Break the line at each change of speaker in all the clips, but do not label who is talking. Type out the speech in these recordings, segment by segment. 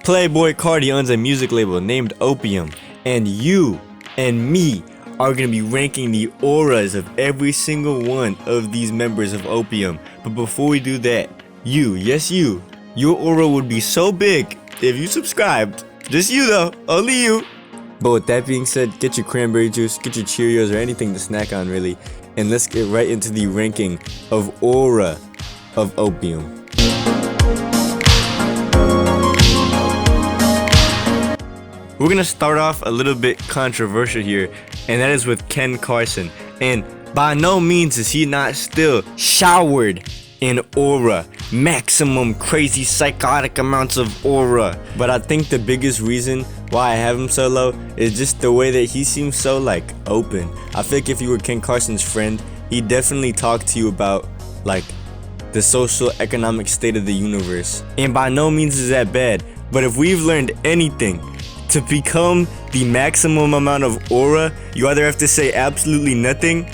Playboi Carti owns a music label named Opium, and you and me are going to be ranking the auras of every single one of these members of Opium. But before we do that, yes you, your aura would be so big if you subscribed. Just you though, only you. But with that being said, get your cranberry juice, get your Cheerios or anything to snack on really, and let's get right into the ranking of aura of Opium. We're gonna start off a little bit controversial here, and that is with Ken Carson. And by no means is he not still showered in aura, maximum crazy psychotic amounts of aura. But I think the biggest reason why I have him so low is just the way that he seems so like open. I feel like if you were Ken Carson's friend, he'd definitely talk to you about like the social economic state of the universe. And by no means is that bad, but if we've learned anything, to become the maximum amount of aura, you either have to say absolutely nothing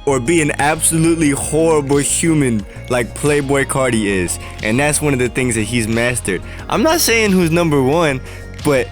or be an absolutely horrible human like Playboi Carti is. And that's one of the things that he's mastered. I'm not saying who's number one, but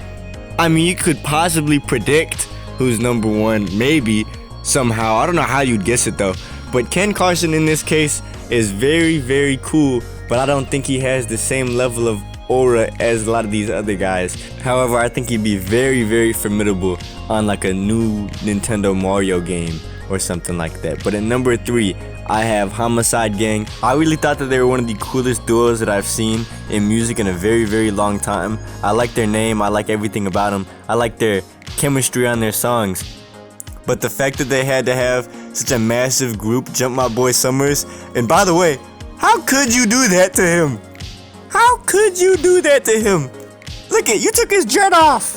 I mean, you could possibly predict who's number one, maybe, somehow. I don't know how you'd guess it though. But Ken Carson in this case is very, very cool, but I don't think he has the same level of aura as a lot of these other guys. However, I think he'd be very, very formidable on like a new Nintendo Mario game or something like that. But at number 3, I have Homicide Gang. I really thought that they were one of the coolest duos that I've seen in music in a very, very long time. I like their name, I like everything about them, I like their chemistry on their songs. But the fact that they had to have such a massive group jump my boy Summers, and by the way, how could you do that to him? How could you do that to him? Look at, you took his jet off.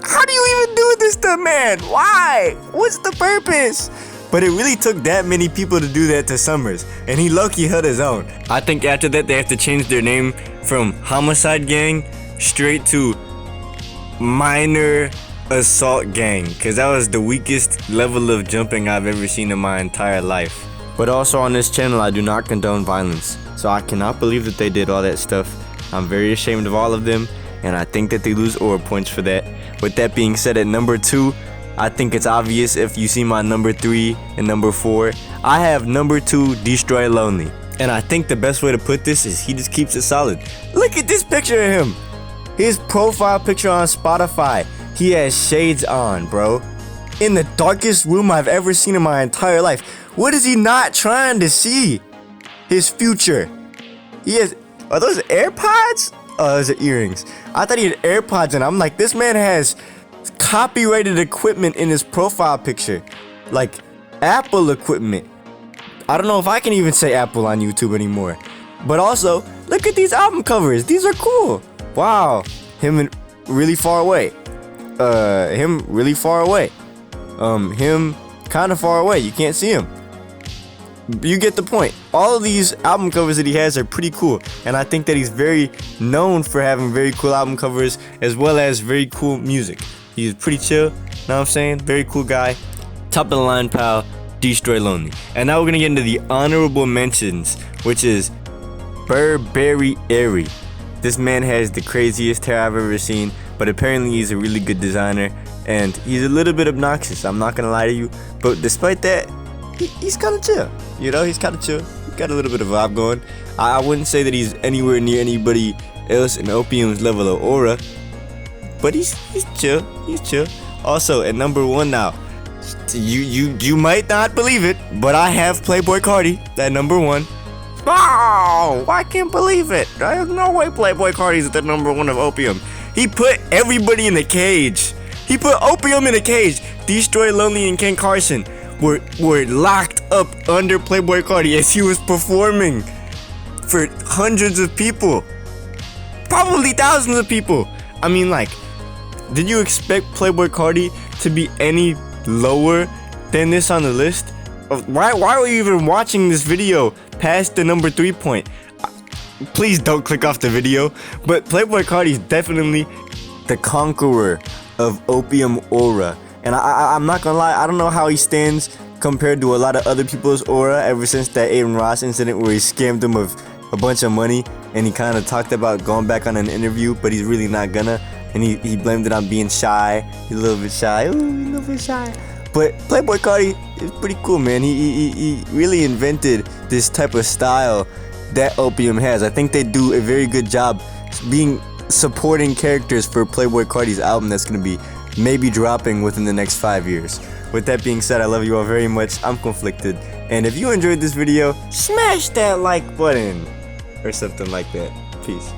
How do you even do this to a man? Why? What's the purpose? But it really took that many people to do that to Summers, and he low-key held his own. I think after that they have to change their name from Homicide Gang straight to Minor Assault Gang, because that was the weakest level of jumping I've ever seen in my entire life. But also on this channel, I do not condone violence. So I cannot believe that they did all that stuff. I'm very ashamed of all of them, and I think that they lose aura points for that. With that being said, at number 2, I think it's obvious if you see my number 3 and number 4. I have number 2, Destroy Lonely. And I think the best way to put this is he just keeps it solid. Look at this picture of him. His profile picture on Spotify. He has shades on, bro. In the darkest room I've ever seen in my entire life. What is he not trying to see? His future. He has, are those AirPods? Oh, those are earrings. I thought he had AirPods in. I'm like, this man has copyrighted equipment in his profile picture. Like Apple equipment. I don't know if I can even say Apple on YouTube anymore. But also, look at these album covers. These are cool. Wow. Him really far away. Him really far away. Him kind of far away. You can't see him. You get the point. All of these album covers that he has are pretty cool, and I think that he's very known for having very cool album covers as well as very cool music. He's pretty chill, know what I'm saying? Very cool guy. Top of the line pal, Destroy Lonely. And now we're gonna get into the honorable mentions, which is Burberry Airy. This man has the craziest hair I've ever seen, but apparently he's a really good designer, and he's a little bit obnoxious, I'm not gonna lie to you, but despite that, he's kind of chill. You know, he's kind of chill. He's got a little bit of vibe going. I wouldn't say that he's anywhere near anybody else in Opium's level of aura, but he's chill. He's chill. Also, at number 1 now, you might not believe it, but I have Playboi Carti at number 1. Oh, I can't believe it. There's no way Playboi Carti's at the number 1 of Opium. He put everybody in the cage. He put Opium in a cage. Destroy Lonely and Ken Carson were locked up under Playboi Carti as he was performing for hundreds of people, probably thousands of people. I mean, like, did you expect Playboi Carti to be any lower than this on the list? Why were you even watching this video past the number 3 point? Please don't click off the video. But Playboi Carti is definitely the conqueror of Opium aura. And I'm not gonna lie, I don't know how he stands compared to a lot of other people's aura ever since that Aiden Ross incident where he scammed them of a bunch of money. and he kind of talked about going back on an interview, but he's really not gonna. And he blamed it on being shy. He's a little bit shy. Ooh, a little bit shy. But Playboi Carti is pretty cool, man. He really invented this type of style that Opium has. I think they do a very good job supporting characters for Playboi Carti's album that's gonna be maybe dropping within the next 5 years. With that being said, I love you all very much. I'm conflicted. And if you enjoyed this video, smash that like button or something like that. Peace.